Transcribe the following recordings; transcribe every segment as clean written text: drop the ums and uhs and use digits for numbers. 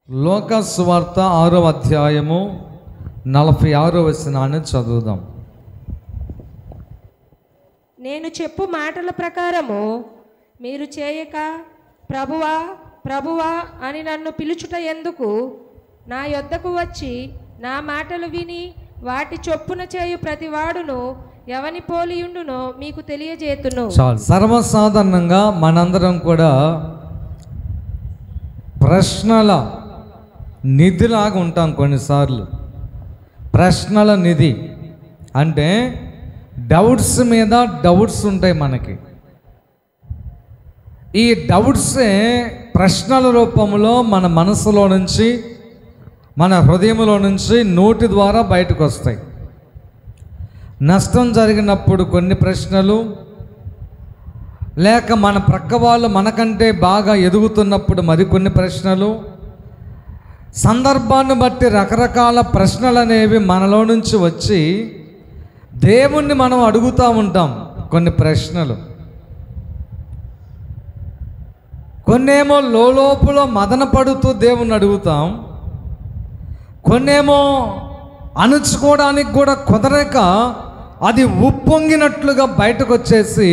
లోకా సువార్త 6వ అధ్యాయము 46వ వచనాన్ని చదువుదాం. నేను చెప్పు మాటల ప్రకారము మీరు చేయక ప్రభువా ప్రభువా అని నన్ను పిలుచుట ఎందుకు? నా యొద్దకు వచ్చి నా మాటలు విని వాటి చొప్పున చేయు ప్రతివాడును ఎవని పోలియుండునో మీకు తెలియజేతును. చాలు. సర్వసాధారణంగా మనందరం కూడా ప్రశ్నల నిధిలాగా ఉంటాం. కొన్నిసార్లు ప్రశ్నల నిధి అంటే డౌట్స్ మీద డౌట్స్ ఉంటాయి మనకి. ఈ డౌట్సే ప్రశ్నల రూపంలో మన మనసులో నుంచి, మన హృదయంలో నుంచి నోటి ద్వారా బయటకు వస్తాయి. నష్టం జరిగినప్పుడు కొన్ని ప్రశ్నలు, లేక మన ప్రక్క వాళ్ళు మనకంటే బాగా ఎదుగుతున్నప్పుడు మరికొన్ని ప్రశ్నలు, సందర్భాన్ని బట్టి రకరకాల ప్రశ్నలు అనేవి మనలో నుంచి వచ్చి దేవుణ్ణి మనం అడుగుతూ ఉంటాం. కొన్ని ప్రశ్నలు కొన్నేమో లోపల మదన పడుతూ దేవుణ్ణి అడుగుతాం, కొన్నేమో అణుచుకోవడానికి కూడా కుదరక అది ఉప్పొంగినట్లుగా బయటకు వచ్చేసి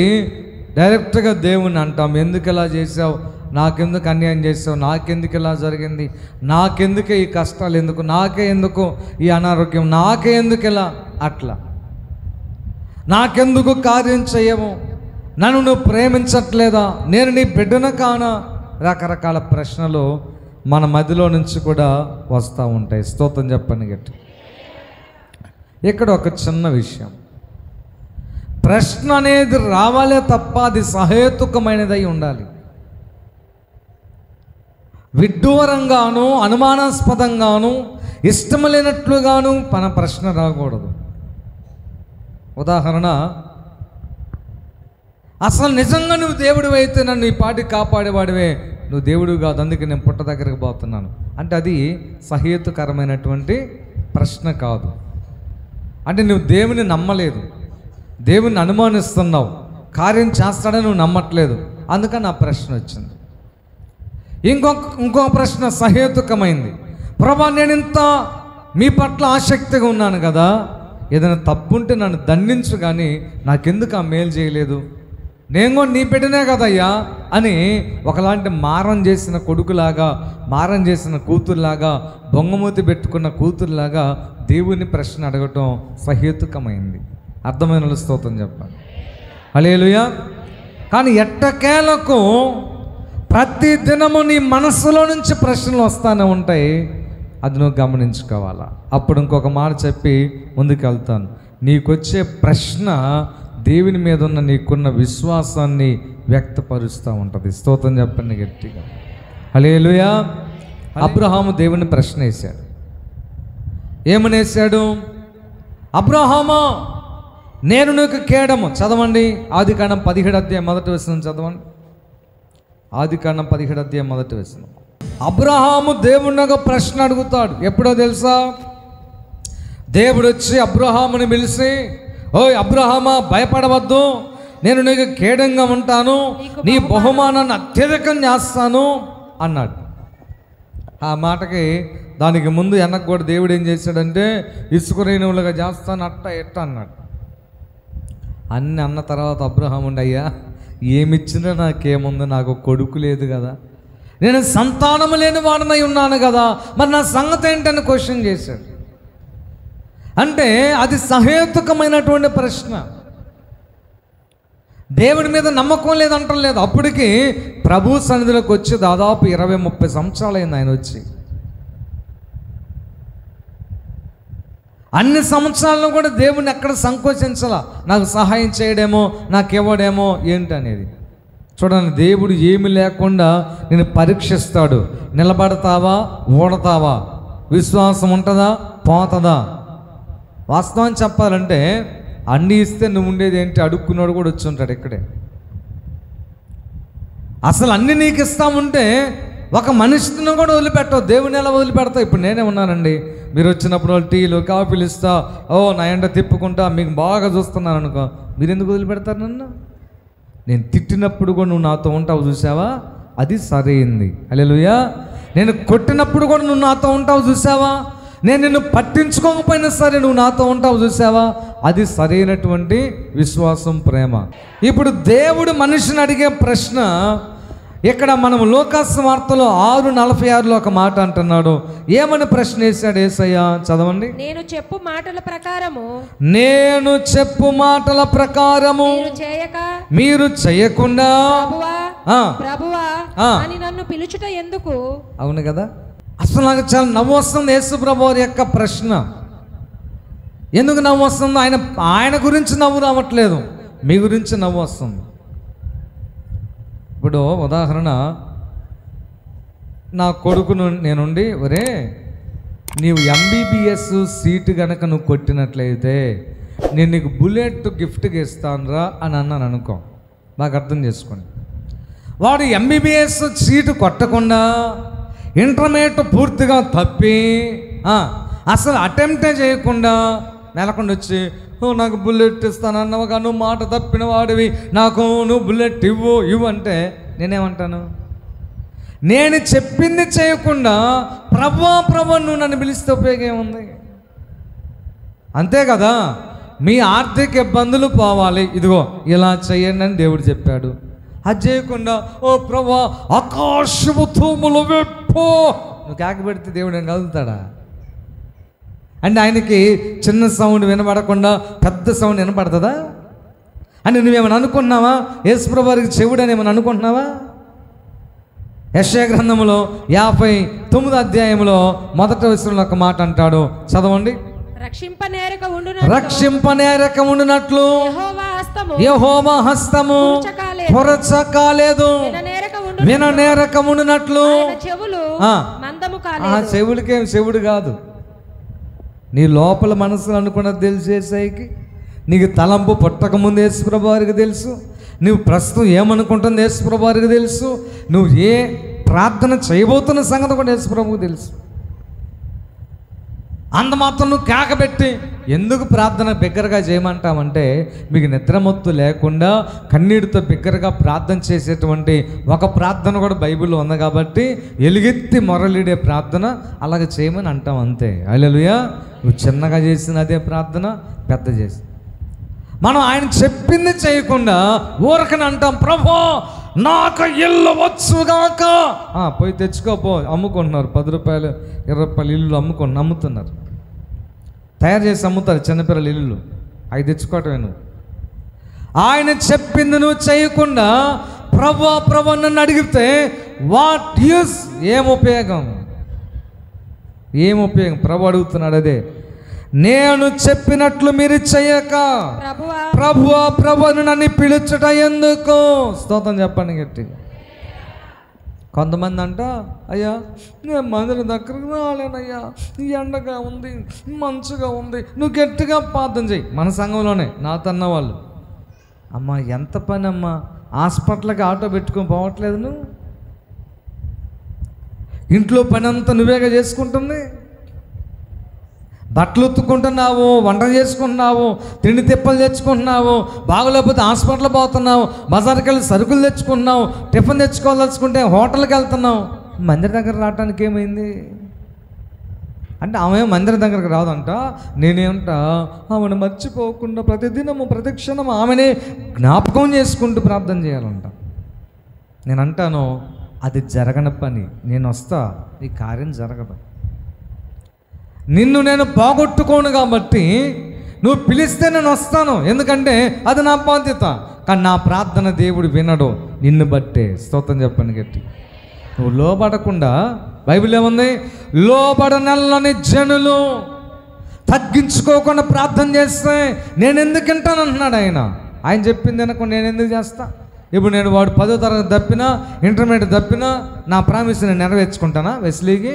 డైరెక్ట్గా దేవుణ్ణి అంటాం. ఎందుకు ఇలా చేసావు, నాకెందుకు అన్యాయం చేసావు, నాకెందుకు ఇలా జరిగింది, నాకెందుకే ఈ కష్టాలు, ఎందుకు నాకే, ఎందుకు ఈ అనారోగ్యం, నాకే ఎందుకు ఇలా, అట్లా నాకెందుకు కార్యం చేయము, నన్ను నువ్వు ప్రేమించట్లేదా, నేను నీ బిడ్డన కానా, రకరకాల ప్రశ్నలు మన మధ్యలో నుంచి కూడా వస్తూ ఉంటాయి. స్తోత్రం చెప్పండి గట్టి. ఇక్కడ ఒక చిన్న విషయం, ప్రశ్న అనేది రావాలే తప్ప అది సహేతుకమైనదై ఉండాలి. విడ్డూరంగాను, అనుమానాస్పదంగాను, ఇష్టం లేనట్లుగాను మన ప్రశ్న రాకూడదు. ఉదాహరణ, అసలు నిజంగా నువ్వు దేవుడు అయితే నన్ను ఈ పాటికి కాపాడేవాడివే, నువ్వు దేవుడు కాదు, అందుకే నేను పుట్ట దగ్గరకు పోతున్నాను అంటే అది సహేతుకరమైనటువంటి ప్రశ్న కాదు. అంటే నువ్వు దేవుని నమ్మలేదు, దేవుని అనుమానిస్తున్నావు, కార్యం చేస్తాడని నువ్వు నమ్మట్లేదు, అందుకని ఆ ప్రశ్న వచ్చింది. ఇంకొక ప్రశ్న సహేతుకమైంది. ప్రభా, నేను ఇంత మీ పట్ల ఆసక్తిగా ఉన్నాను కదా, ఏదైనా తప్పుంటే నన్ను దండించు, కానీ నాకెందుకు ఆ మేలు చేయలేదు, నేను కూడా నీ బిడ్డనే కదయ్యా అని ఒకలాంటి మారం చేసిన కొడుకులాగా, మారం చేసిన కూతురులాగా, బొంగమూతి పెట్టుకున్న కూతురులాగా దేవుని ప్రశ్న అడగటం సహేతుకమైంది. అర్థమైన స్తోత్రం చెప్పాలి. హల్లెలూయా. కానీ ఎట్టకేలకు ప్రతి దినము నీ మనస్సులో నుంచి ప్రశ్నలు వస్తూనే ఉంటాయి, అది నువ్వు గమనించుకోవాలా. అప్పుడు ఇంకొక మాట చెప్పి ముందుకు వెళ్తాను. నీకొచ్చే ప్రశ్న దేవుని మీద ఉన్న నీకున్న విశ్వాసాన్ని వ్యక్తపరుస్తూ ఉంటుంది. స్తోత్రం చెప్పండి గట్టిగా. హల్లెలూయా. అబ్రహాము దేవుని ప్రశ్న వేశాడు. ఏమని వేశాడు? అబ్రహామా, నేను నీకు కేడము. చదవండి, ఆదికాండం 17వ అధ్యాయం 1వ వచనం చదవండి. ఆదికాండం 17వ అధ్యాయం 1వ వచనం. అబ్రహాము దేవుని ఒక ప్రశ్న అడుగుతాడు. ఎప్పుడో తెలుసా? దేవుడు వచ్చి అబ్రహాముని పిలిచి, ఓయ్ అబ్రహామా, భయపడవద్దు, నేను నీకు కేడంగా ఉంటాను, నీ బహుమానాన్ని అత్యధికం చేస్తాను అన్నాడు. ఆ మాటకి దానికి ముందు వెనక్కి కూడా దేవుడు ఏం చేశాడంటే, ఇసుక రేణువులుగా చేస్తాను, అట్ట ఎట్ట అన్నాడు. అన్నీ అన్న తర్వాత అబ్రహాము ఉండి, అయ్యా ఏమిచ్చినా నాకేముంది, నాకు కొడుకు లేదు కదా, నేను సంతానము లేని వాడనై ఉన్నాను కదా, మరి నా సంగతి ఏంటని క్వశ్చన్ చేశాడు. అంటే అది సహేతుకమైనటువంటి ప్రశ్న. దేవుడి మీద నమ్మకం లేదంటలేదు. అప్పటికి ప్రభు సన్నిధిలోకి వచ్చి దాదాపు 20-30 సంవత్సరాలైంది ఆయన వచ్చి. అన్ని సంవత్సరాలను కూడా దేవుని ఎక్కడ సంకోచించాల, నాకు సహాయం చేయడేమో, నాకు ఇవ్వడేమో ఏంటనేది. చూడండి, దేవుడు ఏమి లేకుండా నేను పరీక్షిస్తాడు. నిలబడతావా, ఓడతావా, విశ్వాసం ఉంటుందా, పోతుందా. వాస్తవం చెప్పాలంటే అన్నీ ఇస్తే నువ్వు ఉండేది ఏంటి, అడుక్కున్నాడు కూడా వచ్చి ఉంటాడు ఇక్కడే. అసలు అన్నీ నీకు ఇస్తాముంటే ఒక మనిషిని కూడా వదిలిపెట్టవు. దేవుని ఎలా వదిలిపెడతావు? ఇప్పుడు నేనే ఉన్నానండి, మీరు వచ్చినప్పుడు వాళ్ళు టీలు కాఫీలు ఇస్తా, ఓ నా ఎండ తిప్పుకుంటా, మీకు బాగా చూస్తున్నాను అనుకో, మీరు ఎందుకు వదిలిపెడతారు నన్ను? నేను తిట్టినప్పుడు కూడా నువ్వు నాతో ఉంటావు, చూసావా, అది సరైంది. హల్లెలూయా. నేను కొట్టినప్పుడు కూడా నువ్వు నాతో ఉంటావు చూసావా, నేను నిన్ను పట్టించుకోకపోయినా సరే నువ్వు నాతో ఉంటావు చూసావా, అది సరైనటువంటి విశ్వాసం, ప్రేమ. ఇప్పుడు దేవుడు మనిషిని అడిగే ప్రశ్న ఇక్కడ మనం లోకాసు వార్తలో 6:46 ఒక మాట అంటున్నాడు. ఏమని ప్రశ్న వేశాడు యేసయ్య? చదవండి. నేను చెప్పు మాటల ప్రకారము మీరు చేయకుండా ప్రభువా అని నన్ను పిలుచుట ఎందుకు? అవును కదా. అసలు నాకు చాలా నవ్వు వస్తుంది యేసు ప్రభు వారి యొక్క ప్రశ్న. ఎందుకు నవ్వు వస్తుందో, ఆయన గురించి నవ్వు రావట్లేదు, మీ గురించి నవ్వు వస్తుంది. ఇప్పుడు ఉదాహరణ, నా కొడుకును నేనుండి, ఒరే నీవు MBBS సీటు కనుక నువ్వు కొట్టినట్లయితే నేను నీకు బుల్లెట్ గిఫ్ట్గా ఇస్తానురా అని అన్నాను అనుకో, నాకు అర్థం చేసుకోండి. వాడు MBBS సీటు కొట్టకుండా ఇంటర్మీడియట్ పూర్తిగా తప్పి అసలు అటెంప్టే చేయకుండా నెలకొండ వచ్చి, నాకు బుల్లెట్ ఇస్తానన్నావుగా, నువ్వు మాట తప్పిన వాడివి, నాకు నువ్వు బుల్లెట్ ఇవ్వు అంటే నేనేమంటాను? నేను చెప్పింది చేయకుండా ప్రభు నువ్వు నన్ను పిలిస్తే ఉపయోగం ఏముంది? అంతే కదా. మీ ఆర్థిక ఇబ్బందులు పోవాలి, ఇదిగో ఇలా చేయండి అని దేవుడు చెప్పాడు. అది చేయకుండా ఓ ప్రభా ఆకాశము తూములు వెప్పో నువ్వు కేక పెడితే దేవుడు ఏం కదులుతాడా? అంటే ఆయనకి చిన్న సౌండ్ వినపడకుండా పెద్ద సౌండ్ వినపడుతుందా? అని నువ్వేమైనా అనుకుంటున్నావా? యేసుప్రభు వారికి చెవుడు అని ఏమైనా అనుకుంటున్నావా? యెషయా గ్రంథంలో 59వ అధ్యాయంలో 1వ వచనంలో ఒక మాట అంటాడు, చదవండి. రక్షింపనేరక ఉండునట్లు యెహోవా హస్తము పొరచకాలేదు, విననేరక ఉండునట్లు. చెవులకేం చెవుడు కాదు, నీ లోపల మనసులో అనుకున్నది తెలిసేసరికి నీకు తలంపు పుట్టకముందు యేసుప్రభు వారికి తెలుసు, నువ్వు ప్రస్తుతం ఏమనుకుంటుంది యేసుప్రభు వారికి తెలుసు, నువ్వు ఏ ప్రార్థన చేయబోతున్న సంగతి కూడా యేసుప్రభువుకు తెలుసు. అందుమాత్రం నువ్వు కేకబెట్టి ఎందుకు ప్రార్థన బిగ్గరగా చేయమంటామంటే, మీకు నిద్రమత్తు లేకుండా కన్నీటితో బిగ్గరగా ప్రార్థన చేసేటువంటి ఒక ప్రార్థన కూడా బైబిల్లో ఉంది కాబట్టి ఎలుగెత్తి మొరలిడే ప్రార్థన అలాగే చేయమని అంటాం అంతే. హల్లెలూయా. నువ్వు చిన్నగా చేసిన అదే ప్రార్థన పెద్ద చేసి, మనం ఆయన చెప్పింది చేయకుండా ఊరకని అంటాం, ప్రభు నాకు ఇల్లు వచ్చుగాక. పోయి తెచ్చుకోపో, అమ్ముకుంటున్నారు 10 రూపాయలు 20 రూపాయలు ఇల్లు అమ్ముతున్నారు, తయారు చేసి అమ్ముతారు చిన్నపిల్లల ఇల్లు, అవి తెచ్చుకోవటమే. నువ్వు ఆయన చెప్పింది నువ్వు చేయకుండా ప్రభు నన్ను అడిగితే వాట్ యూస్, ఏం ఉపయోగం? ప్రభు అడుగుతున్నాడు అదే, నేను చెప్పినట్లు మీరు చెయ్యక ప్రభువును నన్ను పిలుచుట ఎందుకు? స్తోత్రం చెప్పండి గట్టిగా. కొంతమంది అంట, అయ్యా నేను మందిరం దగ్గరకు రాలేనయ్యా, ఎండగా ఉంది, మంచుగా ఉంది, నువ్వు గట్టిగా ప్రార్థన చెయ్యి. మన సంఘంలోనే నాతో అన్న వాళ్ళు, అమ్మా ఎంత పని అమ్మా, హాస్పిటల్కి ఆటో పెట్టుకొని పోవట్లేదు, నువ్వు ఇంట్లో పని అంతా నువ్వేగా చేసుకుంటుంది, బట్టలు ఉత్తుకుంటున్నావు, వంట చేసుకుంటున్నావు, తిండి తిప్పలు తెచ్చుకుంటున్నావు, బాగోలేకపోతే హాస్పిటల్ పోతున్నావు, బజార్కి వెళ్ళి సరుకులు తెచ్చుకుంటున్నావు, టిఫిన్ తెచ్చుకోవాల్సుకుంటే హోటల్కి వెళ్తున్నావు, మందిరం దగ్గర రావడానికి ఏమైంది అంటే ఆమె మందిరం దగ్గరకు రాదంట. నేనేంట ఆమెను మర్చిపోకుండా ప్రతిదినము ప్రతిక్షణం ఆమెనే జ్ఞాపకం చేసుకుంటూ ప్రార్థన చేయాలంట. నేను అంటాను, అది జరగని పని, నేను వస్తా, ఈ కార్యం జరగదు. నిన్ను నేను పోగొట్టుకోను కాబట్టి నువ్వు పిలిస్తే నేను వస్తాను, ఎందుకంటే అది నా బాధ్యత. కానీ నా ప్రార్థన దేవుడు వినడు, నిన్ను బట్టే. స్తోత్రం చెప్పండి గట్టి. నువ్వు లోబడకుండా, బైబిల్ ఏముంది, లోబడనల్లని జనులు తగ్గించుకోకుండా ప్రార్థన చేస్తే నేను ఎందుకు వింటాను అంటున్నాడు ఆయన. ఆయన చెప్పింది వినకుండా నేను ఎందుకు చేస్తా? ఇప్పుడు నేను వాడు 10వ తరగతి తప్పినా, ఇంటర్మీడియట్ తప్పినా నా ప్రామిస్ నేను నెరవేర్చుకుంటానా వెస్లీకి?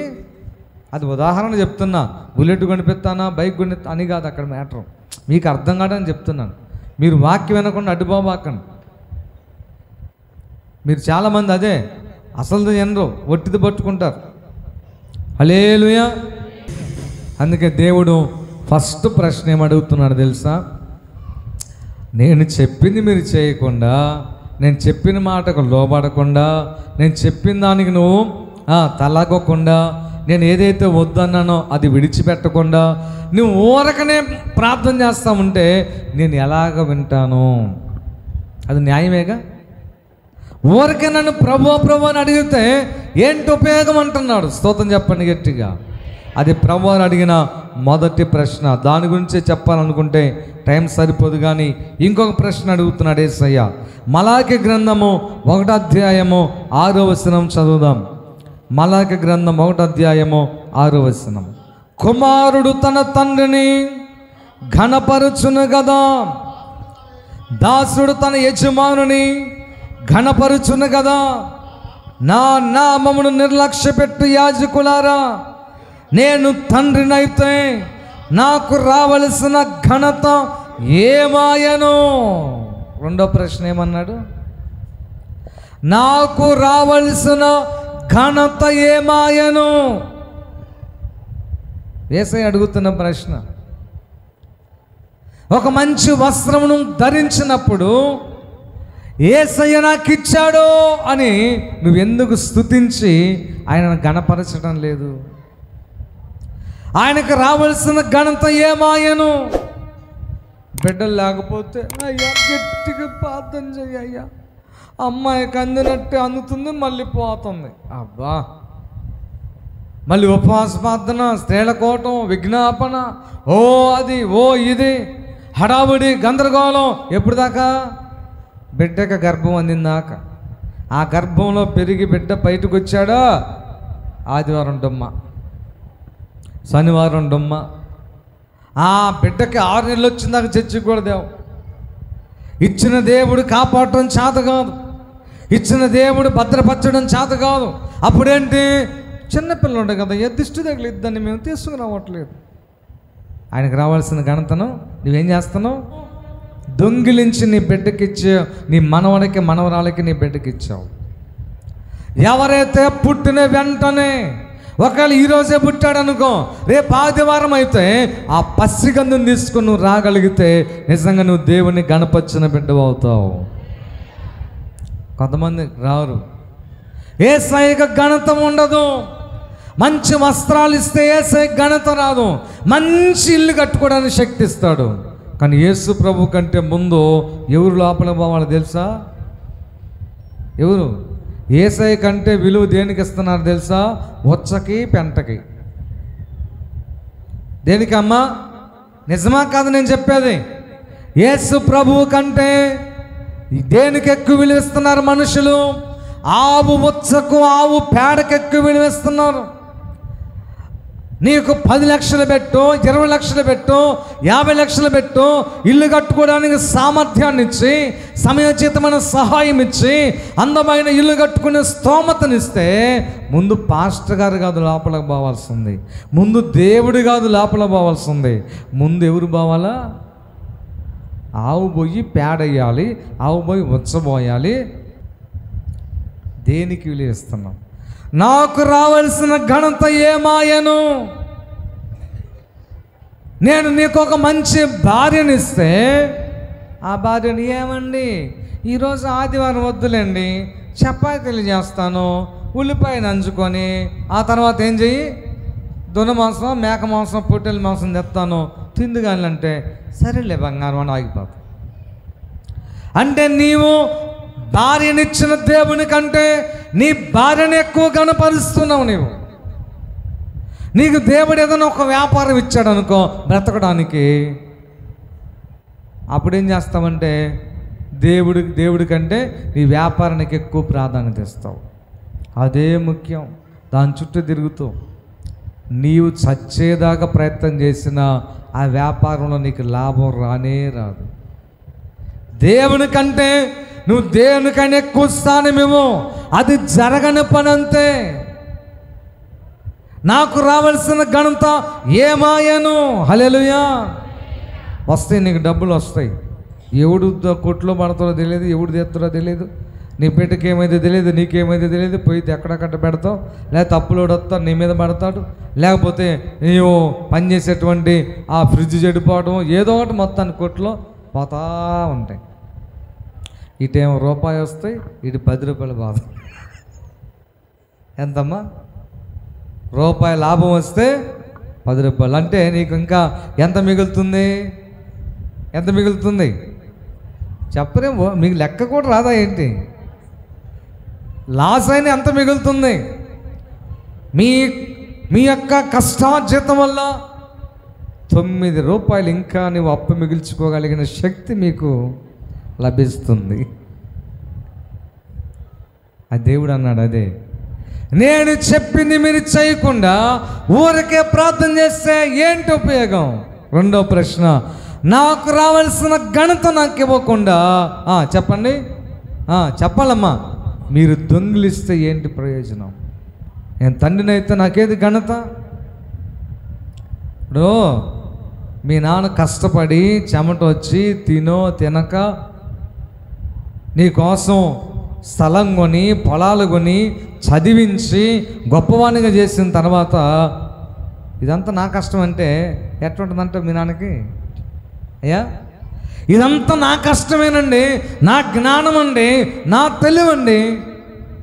అది ఉదాహరణ చెప్తున్నా. బుల్లెట్ కొనిపెత్తానా, బైక్ కొనిపెత్తా అని కాదు అక్కడ మ్యాటర్, మీకు అర్థం కాదని చెప్తున్నాను. మీరు వాక్యం వినకుండా అడ్డుబాబాకండి. మీరు చాలామంది అదే అసలు ఎనరు, ఒట్టిది పట్టుకుంటారు. హల్లెలూయా. అందుకే దేవుడు ఫస్ట్ ప్రశ్న ఏమడుగుతున్నాడు తెలుసా? నేను చెప్పింది మీరు చేయకుండా, నేను చెప్పిన మాటకు లోబడకుండా, నేను చెప్పిన దానికి నువ్వు తలాగకుండా, నేను ఏదైతే వద్దన్నానో అది విడిచిపెట్టకుండా నువ్వు ఊరకనే ప్రార్థన చేస్తా ఉంటే నేను ఎలాగ వింటాను? అది న్యాయమేగా? ఊరకే నన్ను ప్రభు ప్రభు అని అడిగితే ఏంటి ఉపయోగం అంటున్నాడు. స్తోత్రం చెప్పండి గట్టిగా. అది ప్రభు అని అడిగిన మొదటి ప్రశ్న. దాని గురించే చెప్పాలనుకుంటే టైం సరిపోదు, కానీ ఇంకొక ప్రశ్న అడుగుతున్నాడు యేసయ్య. మలాకి గ్రంథము 1వ అధ్యాయము 6వ వచనం చదువుదాం. మలాకి గ్రంథం 1వ అధ్యాయము 6వ వచనం. కుమారుడు తన తండ్రిని ఘనపరుచును గదా, దాసుడు తన యజమానుని ఘనపరుచును గదా. నా నామమును నిర్లక్ష్య పెట్టు యాజకులారా, నేను తండ్రినైతే నాకు రావలసిన ఘనత ఏమాయను? రెండో ప్రశ్న ఏమన్నాడు? నాకు రావలసిన ఘనత ఏమాయను? యేసయ్య అడుగుతున్న ప్రశ్న. ఒక మంచి వస్త్రమును ధరించినప్పుడు యేసయ్య నాకు ఇచ్చాడు అని నువ్వెందుకు స్తుతించి ఆయనను ఘనపరచడం లేదు? ఆయనకు రావాల్సిన ఘనత ఏమాయను? బిడ్డలు లేకపోతే అయ్యా గట్టిగా ప్రార్థన చెయ్యయ్యా, అమ్మాయికి అందినట్టు అందుతుంది, మళ్ళీ పోతుంది. అబ్బా, మళ్ళీ ఉపవాస ప్రార్థన, స్త్రీల కోటం, విజ్ఞాపన, ఓ అది ఓ ఇది, హడావుడి, గందరగోళం. ఎప్పుడు దాకా? బిడ్డకి గర్భం అందిందాక. ఆ గర్భంలో పెరిగి బిడ్డ బయటకు వచ్చాడా, ఆదివారం డొమ్మ, శనివారం డొమ్మ. ఆ బిడ్డకి 6 నెలలు వచ్చిందాక చర్చికి కూడా దేవు. ఇచ్చిన దేవుడు కాపాడటం చేత కాదు, ఇచ్చిన దేవుడు భద్రపరచడం చేత కాదు. అప్పుడేంటి? చిన్నపిల్లలు ఉండే కదా, దిష్టి తగిలిద్దని మేము తీసుకురావట్లేదు. ఆయనకు రావాల్సిన ఘనతను నువ్వేం చేస్తున్నావు? దొంగిలించి నీ బిడ్డకిచ్చావు, నీ మనవడికి మనవరాలకి నీ బిడ్డకిచ్చావు. ఎవరైతే పుట్టిన వెంటనే, ఒకవేళ ఈరోజే పుట్టాడు అనుకో, రేపు ఆదివారం అయితే ఆ పసిగందుని తీసుకుని నువ్వు రాగలిగితే నిజంగా నువ్వు దేవుని గణపరిచిన బిడ్డవు అవుతావు. కొంతమంది రారు. యేసయ్యకు ఘనత ఉండదు. మంచి వస్త్రాలు ఇస్తే యేసయ్యకు ఘనత రాదు. మంచి ఇల్లు కట్టుకోవడానికి శక్తి ఇస్తాడు. కానీ యేసు ప్రభు కంటే ముందు ఎవరు లోపల పోవాలో తెలుసా? ఎవరు? యేసయ్య కంటే విలువ దేనికి ఇస్తున్నారు తెలుసా? ఉచ్చకి పెంటకి. దేనికమ్మా? నిజమా కాదు నేను చెప్పేది? యేసు ప్రభువు కంటే దేనికి ఎక్కువ విలువ ఇస్తున్నారు మనుషులు? ఆవు ఉచ్చకు, ఆవు పేడకు ఎక్కువ విలువ ఇస్తున్నారు. నీకు 10 లక్షలు పెట్టు, 20 లక్షలు పెట్టు, 50 లక్షలు పెట్టు, ఇల్లు కట్టుకోవడానికి సామర్థ్యాన్ని ఇచ్చి, సమయోచితమైన సహాయం ఇచ్చి, అందమైన ఇల్లు కట్టుకునే స్తోమతనిస్తే ముందు పాస్టర్ గారు కాదు లోపలికి పోవాల్సింది, ముందు దేవుడు కాదు లోపల పోవాల్సింది. ముందు ఎవరు పోవాలా? ఆవు పోయి పేడేయాలి, ఆవు పోయి ఉచ్చబోయాలి. దేనికి విలువ ఇస్తున్నాం? నాకు రావాల్సిన ఘనత ఏమాయను? నేను నీకు ఒక మంచి భార్యని ఇస్తే ఆ భార్యని ఏమండి ఈరోజు ఆదివారం వద్దులేండి, చపాతీలు చేస్తాను, ఉల్లిపాయ నంచుకొని ఆ తర్వాత ఏం చెయ్యి, దొన మాంసం, మేక మాంసం, పొట్టెల మాంసం తెస్తాను తిందుగాని అంటే సరేలే బంగారం అని ఆగిపోతాను. అంటే నీవు భార్యనిచ్చిన దేవుని కంటే నీ భార్యను ఎక్కువ గణపరుస్తున్నావు. నీకు దేవుడు ఏదైనా ఒక వ్యాపారం ఇచ్చాడు అనుకో బ్రతకడానికి, అప్పుడేం చేస్తావంటే దేవుడి కంటే నీ వ్యాపారానికి ఎక్కువ ప్రాధాన్యత ఇస్తావు. అదే ముఖ్యం. దాని చుట్టూ తిరుగుతూ నీవు చచ్చేదాకా ప్రయత్నం చేసిన ఆ వ్యాపారంలో నీకు లాభం రానే రాదు. దేవుని కంటే నువ్వు దేవునికైనా ఎక్కువ స్థానమేమో, అది జరగని పని అంతే. నాకు రావాల్సిన ఘనత ఏమాయను? హల్లెలూయా. వస్తాయి, నీకు డబ్బులు వస్తాయి. ఎవడు కొట్లో పడతాడో తెలియదు, ఎవడు తెస్తాడో తెలియదు, నీ బిడ్డకి ఏమైతే తెలియదు, నీకేమైతే తెలియదు. పోయితే ఎక్కడెక్కడ పెడతావు, లేకపోతే అప్పులోడు వస్తాడు నీ మీద పడతాడు, లేకపోతే నీవు పనిచేసేటువంటి ఆ ఫ్రిడ్జ్ చెడిపోవడం, ఏదో ఒకటి మొత్తాన్ని కొట్లో పోతా ఉంటాయి. ఇటేమో రూపాయి వస్తాయి, ఇటు 10 రూపాయలు బాధ. ఎంతమ్మా? రూపాయి లాభం వస్తే 10 రూపాయలు. అంటే నీకు ఇంకా ఎంత మిగులుతుంది? ఎంత మిగులుతుంది చెప్పరే? మీకు లెక్క కూడా రాదా ఏంటి? లాస్ అయిన ఎంత మిగులుతుంది? మీ యొక్క కష్టార్జితం వల్ల 9 రూపాయలు ఇంకా నువ్వు అప్పు మిగిల్చుకోగలిగిన శక్తి మీకు లభిస్తుంది. ఆ దేవుడు అన్నాడు, అదే నేను చెప్పింది మీరు చేయకుండా ఊరికే ప్రార్థన చేస్తే ఏంటి ఉపయోగం? రెండో ప్రశ్న, నాకు రావాల్సిన ఘనత నాకు ఇవ్వకుండా చెప్పండి, చెప్పాలమ్మా, మీరు దొంగిలిస్తే ఏంటి ప్రయోజనం? నేను తండ్రినైతే నాకేది ఘనత? ఇప్పుడు మీ నాన్న కష్టపడి చెమట వచ్చి తినక నీకోసం స్థలం కొని పొలాలు కొని చదివించి గొప్పవాణిగా చేసిన తర్వాత ఇదంతా నా కష్టం అంటే ఎట్లుంటుందంటే మీ నాన్నకి, అయ్యా ఇదంతా నా కష్టమేనండి, నా జ్ఞానం అండి, నా తెలివండి.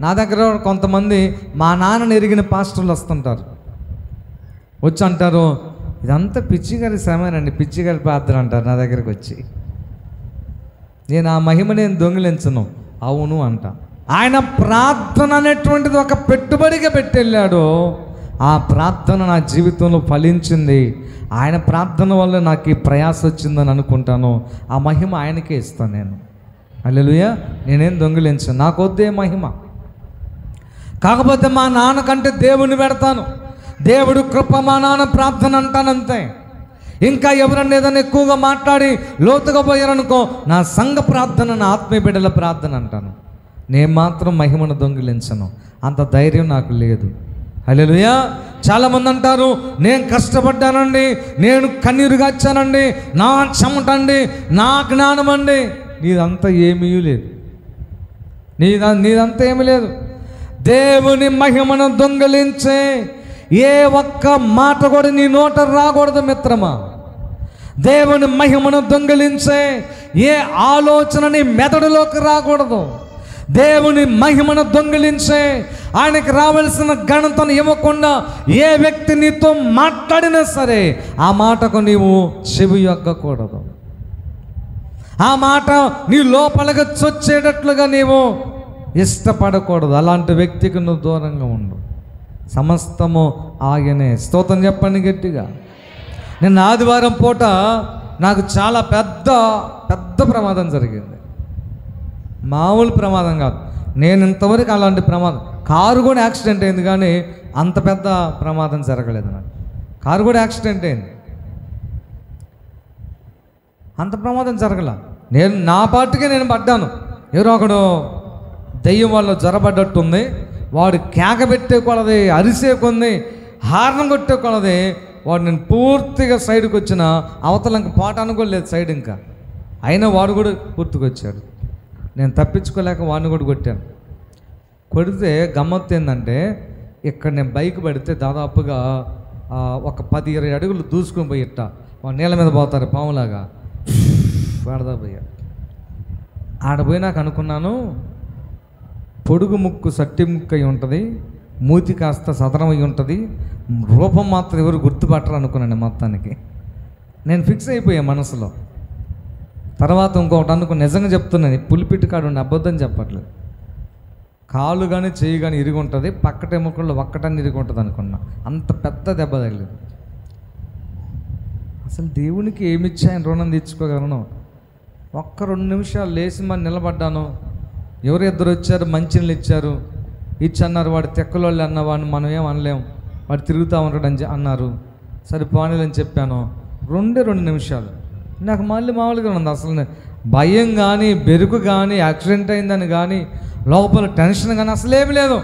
నా దగ్గర కొంతమంది మా నాన్నని ఎరిగిన పాస్టర్లు వస్తుంటారు, వచ్చి అంటారు, ఇదంతా పిచ్చిగారి శ్రమేనండి, పిచ్చిగారి ప్రార్థన అంటారు నా దగ్గరికి వచ్చి. నేను ఆ మహిమ నేను దొంగిలించను. అవును అంట. ఆయన ప్రార్థన అనేటువంటిది ఒక పెట్టుబడిగా పెట్టెళ్ళాడు. ఆ ప్రార్థన నా జీవితంలో ఫలించింది. ఆయన ప్రార్థన వల్ల నాకు ఈ ప్రయాస వచ్చిందని అనుకుంటాను. ఆ మహిమ ఆయనకే ఇస్తాను నేను. హల్లెలూయా. నేనేం దొంగిలించాను, నాకు వద్దే మహిమ. కాకపోతే మా నాన్నకంటే దేవుని పెడతాను. దేవుడు కృప, మా నాన్న ప్రార్థన అంటానంతే. ఇంకా ఎవరన్నా ఏదైనా ఎక్కువగా మాట్లాడి లోతుగా పోయారనుకో, నా సంఘ ప్రార్థన, నా ఆత్మీయ బిడ్డల ప్రార్థన అంటాను. నేను మాత్రం మహిమను దొంగిలించను. అంత ధైర్యం నాకు లేదు. హల్లెలూయా. చాలామంది అంటారు, నేను కష్టపడ్డానండి, నేను కన్నీరు గాచానండి, నా చెమటండి, నా జ్ఞానం అండి. నీదంతా ఏమీ లేదు, నీదంతా ఏమీ లేదు. దేవుని మహిమను దొంగిలించే ఏ ఒక్క మాట కూడా నీ నోట రాకూడదు మిత్రమా. దేవుని మహిమను దొంగిలించే ఏ ఆలోచన నీ మెదడులోకి రాకూడదు. దేవుని మహిమను దొంగిలించే, ఆయనకి రావాల్సిన ఘనతను ఇవ్వకుండా ఏ వ్యక్తి నీతో మాట్లాడినా సరే ఆ మాటకు నీవు చెవి యొక్కకూడదు. ఆ మాట నీ లోపలగా చొచ్చేటట్లుగా నీవు ఇష్టపడకూడదు. అలాంటి వ్యక్తికి నువ్వు దూరంగా ఉండు. సమస్తము ఆయనే. స్తోత్రం చెప్పండి గట్టిగా. నిన్న ఆదివారం పూట నాకు చాలా పెద్ద ప్రమాదం జరిగింది. మామూలు ప్రమాదం కాదు. నేను ఇంతవరకు అలాంటి ప్రమాదం, కారు కూడా యాక్సిడెంట్ అయింది కానీ అంత పెద్ద ప్రమాదం జరగలేదు నాకు. కారు కూడా యాక్సిడెంట్ అయింది, అంత ప్రమాదం జరగల. నేను నా పాటుకే నేను పడ్డాను. ఎవరో ఒకడు దెయ్యం వల్ల జ్వరపడ్డట్టుంది, వాడు కేక పెట్టే కొలది, అరిసే కొంది, హార్నం కొట్టే కొలది వాడు నేను పూర్తిగా సైడ్కి వచ్చిన అవతల ఇంకా పాట అనుకోలేదు సైడ్ ఇంకా. అయినా వాడు కూడా పూర్తికొచ్చాడు. నేను తప్పించుకోలేక వాడిని కూడా కొట్టాను. కొడితే గమ్మత్తు ఏంటంటే, ఇక్కడ నేను బైక్ పడితే దాదాపుగా ఒక 10-20 అడుగులు దూసుకొని పోయి ఇట్ట నీళ్ళ మీద పోతారు పాములాగా వాడదా పోయాడు. ఆడపోయి నాకు అనుకున్నాను, పొడుగు ముక్కు సట్టి ముక్కు అయి ఉంటుంది, మూతి కాస్త సదరం అయి ఉంటుంది, రూపం మాత్రం ఎవరు గుర్తుపట్టరు అనుకున్నాను. మొత్తానికి నేను ఫిక్స్ అయిపోయాను మనసులో. తర్వాత ఇంకొకటి అనుకుని, నిజంగా చెప్తున్నాను, పులిపిట్టు కాడు అబద్ధం చెప్పట్లేదు. కాలు కానీ చెయ్యి కానీ ఇరిగి ఉంటుంది, పక్కటెముకల్లో ఒక్కటని ఇరిగి ఉంటుంది అనుకున్నా. అంత పెద్ద దెబ్బ తగిలింది. అసలు దేవునికి ఏమిచ్చి ఆయన రుణం తీర్చుకోగలను? ఒక్క 2 నిమిషాలు లేచి మరి నిలబడ్డాను. ఎవరు 2 వచ్చారు, మంచినీళ్ళు ఇచ్చారు, ఇచ్చన్నారు. వాడు తెక్కలోళ్ళు అన్నవాడిని మనం ఏం అనలేం, వాడు తిరుగుతూ ఉంటాడు అని అన్నారు. సరే పోనీలని చెప్పాను. 2 నిమిషాలు నాకు మళ్ళీ మామూలుగా ఉంది. అసలు భయం కానీ, బెరుకు కానీ, యాక్సిడెంట్ అయిందని కానీ, లోపల టెన్షన్ కానీ అసలు ఏమి లేదు.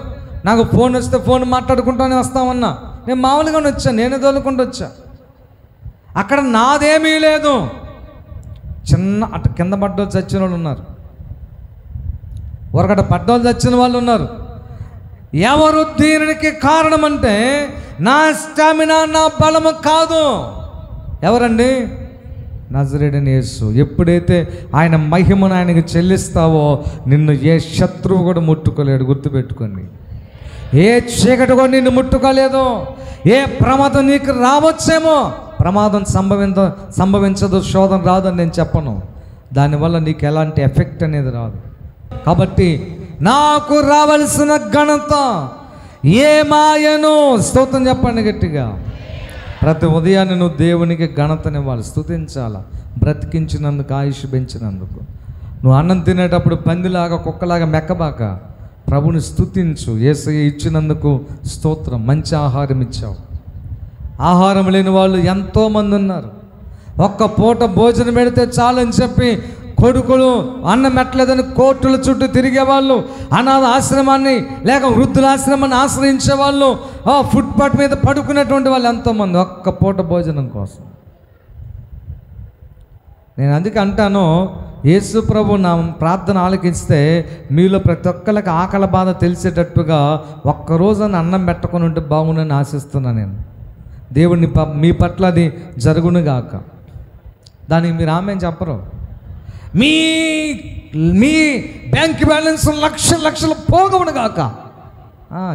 నాకు ఫోన్ వస్తే ఫోన్ మాట్లాడుకుంటానే వస్తామన్నా. నేను మామూలుగానే వచ్చాను, నేనే తోలుకుంటూ వచ్చా. అక్కడ నాదేమీ లేదు. చిన్న అటు కింద పడ్డోళ్ళు చచ్చిన వాళ్ళు ఉన్నారు, ఒకటి పడ్డోళ్ళు చచ్చిన వాళ్ళు ఉన్నారు. ఎవరు దీనికి కారణం అంటే నా స్టామినా, నా బలము కాదు. ఎవరండి? నజరేయుడైన యేసు. ఎప్పుడైతే ఆయన మహిమను ఆయనకు చెల్లిస్తావో నిన్ను ఏ శత్రువు కూడా ముట్టుకోలేడు. గుర్తుపెట్టుకోండి. ఏ చీకటి కూడా నిన్ను ముట్టుకోలేదు. ఏ ప్రమాదం నీకు రావచ్చేమో, ప్రమాదం సంభవించదు, శోధన రాదని నేను చెప్పను. దానివల్ల నీకు ఎలాంటి ఎఫెక్ట్ అనేది రాదు. కాబట్టి నాకు రావలసిన ఘనత ఏమాయను. స్తోత్రం చెప్పండి గట్టిగా. ప్రతి ఉదయాన్ని నువ్వు దేవునికి ఘనతనివ్వాలి, స్తుతించాలా. బ్రతికించినందుకు, ఆయుష్ పెంచినందుకు. నువ్వు అన్నం తినేటప్పుడు పందిలాగా కుక్కలాగా మెక్కబాక, ప్రభుని స్తుతించు. యేసయ్య ఇచ్చినందుకు స్తోత్రం. మంచి ఆహారం ఇచ్చావు. ఆహారం లేని వాళ్ళు ఎంతోమంది ఉన్నారు. ఒక్క పూట భోజనం పెడితే చాలని చెప్పి కొడుకులు అన్నం పెట్టలేదని కోర్టుల చుట్టూ తిరిగేవాళ్ళు, అనాథ ఆశ్రమాన్ని లేక వృద్ధుల ఆశ్రమాన్ని ఆశ్రయించే వాళ్ళు, ఫుట్పాత్ మీద పడుకునేటువంటి వాళ్ళు ఎంతోమంది ఒక్క పూట భోజనం కోసం. నేను అందుకే అంటాను, యేసు ప్రభు నా ప్రార్థన ఆలకిస్తే మీలో ప్రతి ఒక్కరికి ఆకలి బాధ తెలిసేటట్టుగా ఒక్కరోజు అన్నం పెట్టుకొని ఉంటే బాగుండని ఆశిస్తున్నాను నేను. దేవుడిని మీ పట్ల అది జరుగునుగాక. దానికి మీరు ఆమె చెప్పరు. మీ మీ బ్యాంక్ బ్యాలెన్స్ లక్షలు పోగవునుగాక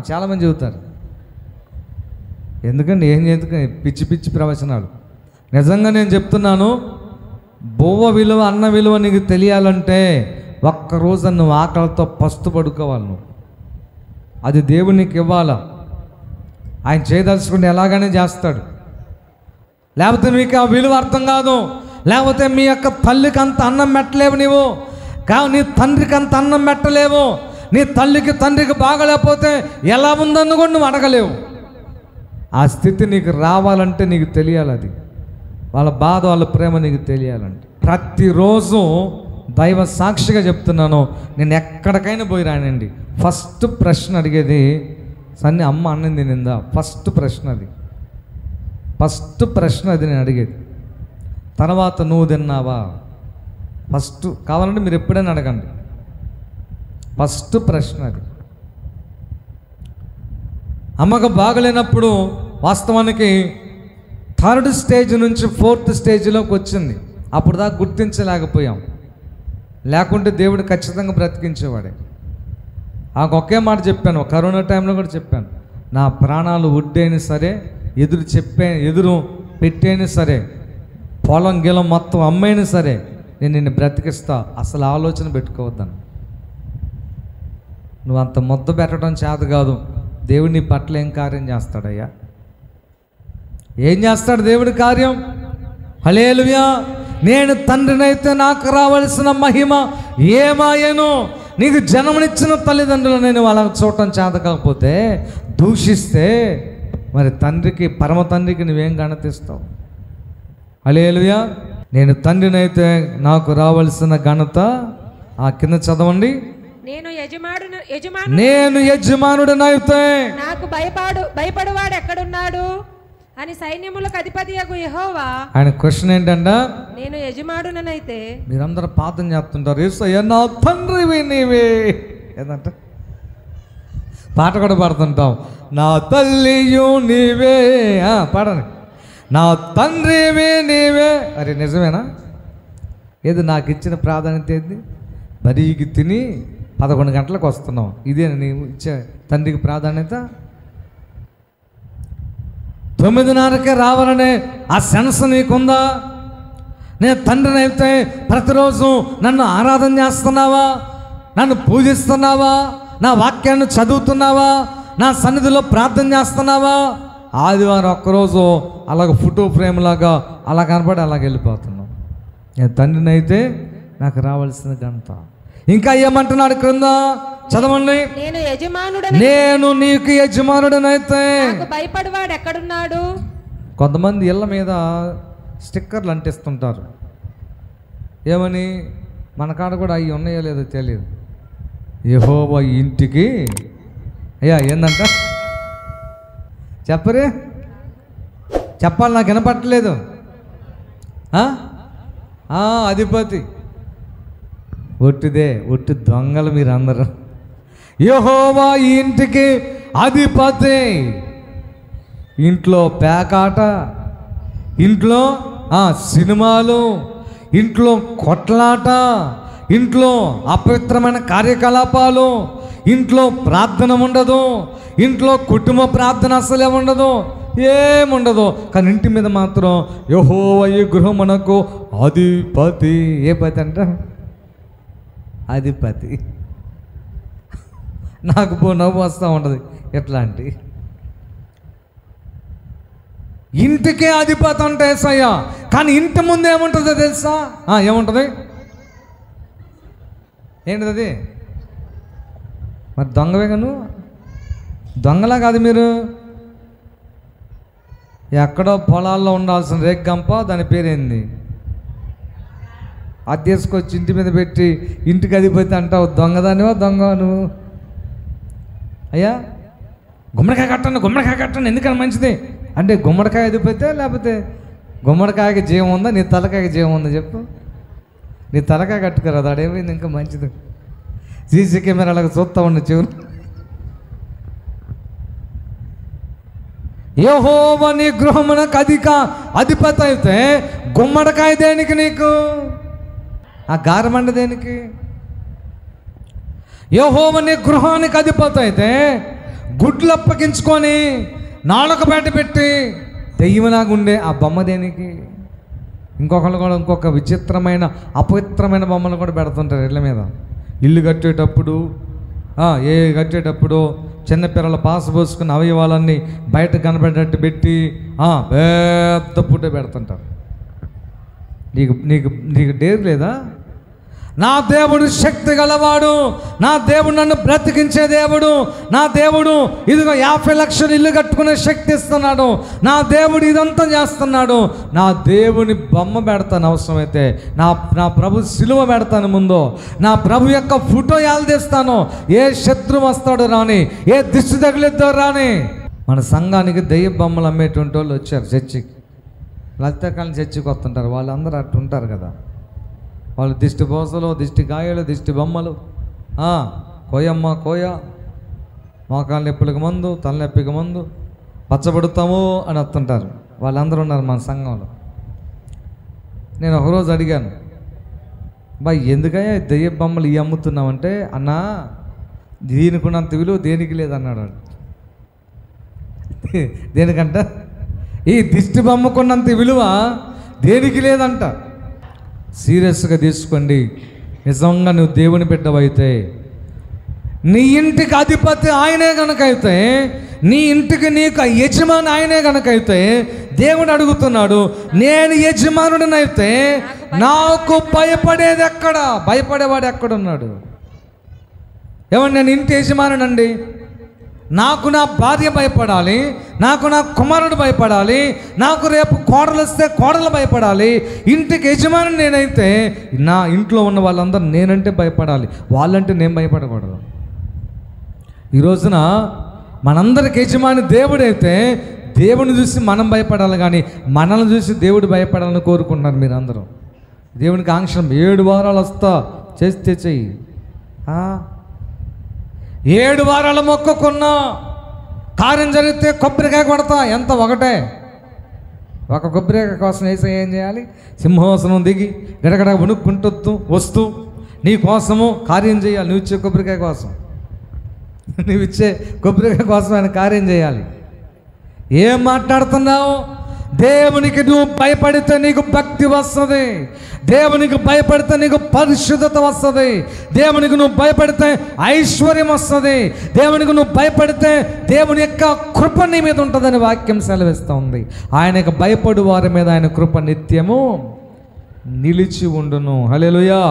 చాలామంది చెబుతారు. ఎందుకండి పిచ్చి పిచ్చి ప్రవచనాలు. నిజంగా నేను చెప్తున్నాను, బొవ్వ విలువ, అన్న విలువ నీకు తెలియాలంటే ఒక్కరోజు నువ్వు ఆకలితో పస్తు పడుకోవాలి. నువ్వు అది దేవుడు నీకు ఇవ్వాలా. ఆయన చేయదలుచుకుంటే ఎలాగనే చేస్తాడు. లేకపోతే మీకు ఆ విలువ అర్థం కాదు. లేకపోతే మీ యొక్క తల్లికి అంత అన్నం పెట్టలేవు నీవు, నీ తండ్రికి అంత అన్నం పెట్టలేవు. నీ తల్లికి తండ్రికి బాగలేకపోతే ఎలా ఉందన్న కూడా నువ్వు అడగలేవు. ఆ స్థితి నీకు రావాలంటే నీకు తెలియాలి. అది వాళ్ళ బాధ, వాళ్ళ ప్రేమ నీకు తెలియాలంటే ప్రతిరోజు దైవ సాక్షిగా చెప్తున్నాను, నేను ఎక్కడికైనా పోయి రానండి, ఫస్ట్ ప్రశ్న అడిగేది సన్ని అమ్మ అన్నం తినిందా. ఫస్ట్ ప్రశ్న అది నేను అడిగేది. తర్వాత నువ్వు తిన్నావా. ఫస్ట్ కావాలంటే మీరు ఎప్పుడైనా అడగండి, ఫస్ట్ ప్రశ్న అది. అమ్మకు బాగలేనప్పుడు వాస్తవానికి 3rd స్టేజ్ నుంచి 4th స్టేజ్లోకి వచ్చింది. అప్పుడు దాకా గుర్తించలేకపోయాం. లేకుంటే దేవుడు ఖచ్చితంగా బ్రతికించేవాడే. ఒకే మాట చెప్పాను, కరోనా టైంలో కూడా చెప్పాను, నా ప్రాణాలు ఉడ్డైనా సరే, ఎదురు పెట్టైనా సరే, పొలం గిలం మొత్తం అమ్మైనా సరే నేను నిన్ను బ్రతికిస్తా. అసలు ఆలోచన పెట్టుకోవద్దాను. నువ్వు అంత ముద్ద పెట్టడం చేత కాదు. దేవుడు నీ పట్ల ఏం కార్యం చేస్తాడయ్యా? ఏం చేస్తాడు దేవుడి కార్యం? హల్లెలూయా. నేను తండ్రినైతే నాకు రావలసిన మహిమ ఏమాయను. నీకు జన్మనిచ్చిన తల్లిదండ్రులు నేను వాళ్ళని చూడటం చేత కాకపోతే, దూషిస్తే మరి తండ్రికి, పరమ తండ్రికి నువ్వేం ఘనతిస్తావు? హల్లెలూయా. నేను తండ్రినైతే నాకు రావలసిన ఘనత, కింద చదవండి, నేను యజమానుడనైతే నాకు భయపడువాడు ఎక్కడున్నాడు అని సైన్యములకు అధిపతియగు యెహోవా. ఆయన క్వశ్చన్ ఏంటంట, నేను యజమానునైతే. మీరందరూ ప్రార్థన చేస్తుంటారు, యేసయ్యా నా తండ్రివి నీవే. ఏంటంట పాట కూడా పాడుతుంటాం, నా తల్లియు నీవే. పాడండి, నా తండ్రివి నీవే. అరే నిజమేనా? ఏది నాకు ఇచ్చిన ప్రాధాన్యత ఏంది? బరీకి తిని 11 గంటలకు వస్తున్నావు, ఇదే నీవు ఇచ్చే తండ్రికి ప్రాధాన్యత? 9:30కే రావాలనే ఆ సెన్స్ నీకుందా? నేను తండ్రిని అయితే ప్రతిరోజు నన్ను ఆరాధన చేస్తున్నావా? నన్ను పూజిస్తున్నావా? నా వాక్యాన్ని చదువుతున్నావా? నా సన్నిధిలో ప్రార్థన చేస్తున్నావా? ఆదివారం ఒక్కరోజు అలాగ ఫోటో ఫ్రేమ్ లాగా అలా కనపడి అలాగ వెళ్ళిపోతున్నావు. నేను తండ్రిని అయితే నాకు రావాల్సిన ఘనత. ఇంకా ఏమంటున్నాడు క్రింద చదవండి, నేను నీకు యజమానుడనైతే భయపడవాడు ఎక్కడున్నాడు. కొంతమంది ఇళ్ళ మీద స్టిక్కర్లు అంటిస్తుంటారు. ఏమని? మన కాడ కూడా అవి ఉన్నాయో లేదో తెలియదు. యెహోవా ఇంటికి ఏందంట చెప్పరే, చెప్పాలి, నాకు వినపట్టలేదు. అధిపతి. ఒట్టి దొంగలు మీరు అందరూ. యెహోవా ఇంటికి అధిపతి. ఇంట్లో పేకాట, ఇంట్లో సినిమాలు, ఇంట్లో కొట్లాట, ఇంట్లో అపవిత్రమైన కార్యకలాపాలు, ఇంట్లో ప్రార్థన ఉండదు, ఇంట్లో కుటుంబ ప్రార్థన అసలే ఉండదు, ఏముండదు. కానీ ఇంటి మీద మాత్రం యెహోవా ఈ గృహమునకు అధిపతి. ఏ పతి అంట? అధిపతి. నాకు నవ్వు వస్తూ ఉంటుంది. ఎట్లాంటి ఇంటికే అధిపతి అంటే యేసయ్య. కానీ ఇంటి ముందు ఏముంటుందో తెలుసా? ఏముంటుంది? ఏంటిది అది? మరి దొంగవే కను, దొంగలా కాదు మీరు. ఎక్కడో పొలాల్లో ఉండాల్సిన రేగ్గంప, దాని పేరేంది, అది తీసుకొచ్చి ఇంటి మీద పెట్టి ఇంటికి అధిపతి అంటావు. దొంగదానివా దొంగ నువ్వు? అయ్యా గుమ్మడికాయ కట్టండి ఎందుకని మంచిది అంటే గుమ్మడికాయ అధిపతే, లేకపోతే గుమ్మడికాయకి జీవం ఉందా, నీ తలకాయకి జీవం ఉందా చెప్పు? నీ తలకాయ కట్టుకురాదు, అడేమైంది ఇంకా మంచిది. సీసీ కెమెరాలకు చూస్తూ ఉన్న చెవులు. యెహోవా నీ గృహమునకు అధిపతి అయితే గుమ్మడికాయ దేనికి నీకు? ఆ గారమండ దేనికి? యెహోవా నీ గృహానికి అధిపతి అయితే గుడ్లు అప్పగించుకొని నాలుక బయట పెట్టి దెయ్యములాగా ఉండే ఆ బొమ్మ దేనికి? ఇంకొకళ్ళు కూడా ఇంకొక విచిత్రమైన అపవిత్రమైన బొమ్మలు కూడా పెడుతుంటారు ఇళ్ళ మీద. ఇల్లు కట్టేటప్పుడు కట్టేటప్పుడు చిన్నపిల్లల పాస పోసుకుని అవయవాలన్నీ బయట కనబడేటట్టు పెట్టి పెద్ద పుట్ట పెడుతుంటారు. నీకు నీకు నీకు డేర్ లేదా? నా దేవుడు శక్తి గలవాడు, నా దేవుడు నన్ను బ్రతికించే దేవుడు, నా దేవుడు ఇదిగో 50 లక్షలు ఇల్లు కట్టుకునే శక్తి ఇస్తున్నాడు, నా దేవుడు ఇదంతా చేస్తున్నాడు. నా దేవుని బొమ్మ పెడతాను, అవసరమైతే నా ప్రభు సిలువ పెడతాను ముందు, నా ప్రభు యొక్క ఫోటో తీస్తాను. ఏ శత్రువు వస్తాడో రాని, ఏ దిష్టి తగిలిద్దో రాని. మన సంఘానికి దెయ్య బొమ్మలు అమ్మేటువంటి వాళ్ళు వచ్చారు చర్చికి. లలితకాలం చర్చికి వస్తుంటారు, వాళ్ళందరూ అట్టు ఉంటారు కదా. వాళ్ళు దిష్టి బోసలు, దిష్టి గాయలు, దిష్టి బొమ్మలు, కోయమ్మ కోయ, మోకాళ్ళ నొప్పులకు మందు, తలనొప్పికి మందు, పచ్చబడుతాము అని వస్తుంటారు. వాళ్ళందరూ ఉన్నారు మన సంఘంలో. నేను ఒకరోజు అడిగాను, ఎందుకయ్యా దెయ్య బొమ్మలు ఇవి అమ్ముతున్నామంటే, అన్నా దీనికి ఉన్నంత విలువ దేనికి లేదన్నాడు. దేనికంట? ఈ దిష్టి బొమ్మకున్నంత విలువ దేనికి లేదంట. సీరియస్గా తీసుకోండి. నిజంగా నువ్వు దేవుని బిడ్డవైతే, నీ ఇంటికి అధిపతి ఆయనే కనుకైతే, నీ ఇంటికి నీకు యజమాని ఆయనే కనుకైతే, దేవుడు అడుగుతున్నాడు, నేను యజమానుడినైతే నాకు భయపడేది ఎక్కడ? భయపడేవాడు ఎక్కడున్నాడు? ఏమన్నా నేను ఇంటి యజమానునండి, నాకు నా భార్య భయపడాలి, నాకు నా కుమారుడు భయపడాలి, నాకు రేపు కోడలు వస్తే కోడలు భయపడాలి. ఇంటికి యజమాని నేనైతే నా ఇంట్లో ఉన్న వాళ్ళందరూ నేనంటే భయపడాలి, వాళ్ళంటే నేను భయపడకూడదు. ఈ రోజున మనందరికి యజమాని దేవుడైతే దేవుని చూసి మనం భయపడాలి, కానీ మనల్ని చూసి దేవుడు భయపడాలని కోరుకుంటున్నారు మీరందరూ. దేవునికి ఆంక్షం 7 వారాలు వస్తా, చేస్తే చెయ్యి. 7 వారాల మొక్కుకున్నా కార్యం జరిగితే కొబ్బరికాయ కొడతా, ఎంత ఒకటే. ఒక కొబ్బరికాయ కోసం వేసి ఏం చేయాలి? సింహాసనం దిగి గడగడ వణుక్కుంటూ వస్తూ నీ కోసము కార్యం చేయాలి. నువ్వు ఇచ్చే కొబ్బరికాయ కోసం, నువ్వు ఇచ్చే కొబ్బరికాయ కోసం ఆయన కార్యం చేయాలి. ఏం మాట్లాడుతున్నావు? దేవునికి నువ్వు భయపడితే నీకు భక్తి వస్తుంది, దేవునికి భయపడితే నీకు పరిశుద్ధత వస్తుంది, దేవునికి నువ్వు భయపడితే ఐశ్వర్యం వస్తుంది, దేవునికి నువ్వు భయపడితే దేవుని యొక్క కృప నీ మీద ఉంటుందని వాక్యం సెలవిస్తూ ఉంది. ఆయనకు భయపడు వారి మీద ఆయన కృప నిత్యము నిలిచి ఉండును. హల్లెలూయా.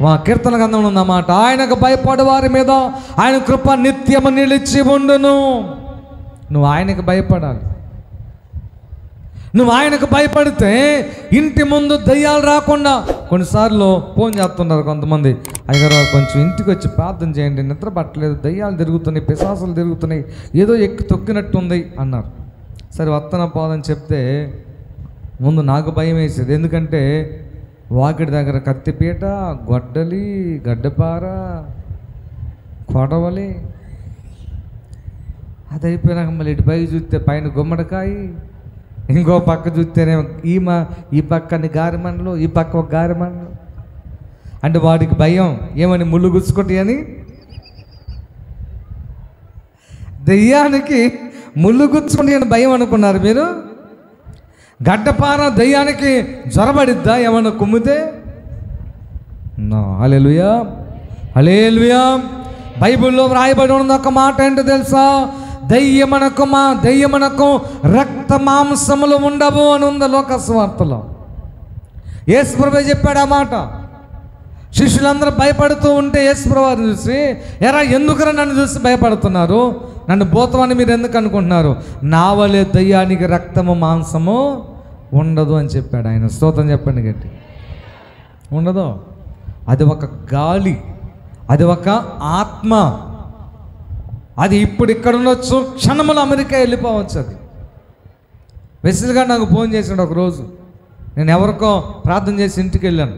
మా కీర్తన గ్రంథంలో ఉన్నమాట, ఆయనకు భయపడు వారి మీద ఆయన కృప నిత్యము నిలిచి ఉండును. నువ్వు ఆయనకు భయపడాలి. నువ్వు ఆయనకు భయపడితే ఇంటి ముందు దయ్యాలు రాకుండా. కొన్నిసార్లు ఫోన్ చేస్తున్నారు కొంతమంది, అయ్యగారు కొంచెం ఇంటికి వచ్చి ప్రార్థన చేయండి, నిద్ర పట్టలేదు, దయ్యాలు తిరుగుతున్నాయి, పిశాసులు తిరుగుతున్నాయి, ఏదో ఎక్కి తొక్కినట్టుంది అన్నారు. సరే వత్తన పోదని చెప్తే ముందు నాకు భయం వేసేది. ఎందుకంటే వాకిడి దగ్గర కత్తిపీట, గొడ్డలి, గడ్డపార, కొడవలి, అది అయిపోయినాక మళ్ళీ ఇటు పైకి చూస్తే పైన గుమ్మడికాయ, ఇంకో పక్క చూస్తేనేమో ఈ పక్కని గారిమండలు, ఈ పక్క ఒక గారిమండలు. అంటే వాడికి భయం ఏమని, ముళ్ళు గుచ్చుకుంటాయి అని. దెయ్యానికి ముళ్ళు గుచ్చుకుంటే అని భయం అనుకున్నారు మీరు? గడ్డపార దెయ్యానికి జ్వరబడిద్దా ఏమన్నా కుమ్మితే? హల్లెలూయా, హల్లెలూయా. బైబిల్లో వ్రాయబడి ఉన్న ఒక మాట ఏంటో తెలుసా? దెయ్యమనకు రక్త మాంసములు ఉండవు అని ఉంది లోక సువార్తలో. యేసు ప్రభువే చెప్పాడు ఆ మాట. శిష్యులందరూ భయపడుతూ ఉంటే యేసు ప్రభువుని చూసి, ఎరా ఎందుకురా నన్ను చూసి భయపడుతున్నారు? నన్ను భూతమని మీరు ఎందుకు అనుకుంటున్నారు? నా వలే దయ్యానికి రక్తము మాంసము ఉండదు అని చెప్పాడు ఆయన. స్తోత్రం చెప్పండి గట్టి. ఉండదు. అది ఒక గాలి, అది ఒక ఆత్మ. అది ఇప్పుడు ఇక్కడ ఉండొచ్చు, క్షణములు అమెరికా వెళ్ళిపోవచ్చు. అది వెసిల్ గారు నాకు ఫోన్ చేశాడు ఒకరోజు. నేను ఎవరికో ప్రార్థన చేసి ఇంటికి వెళ్ళాను.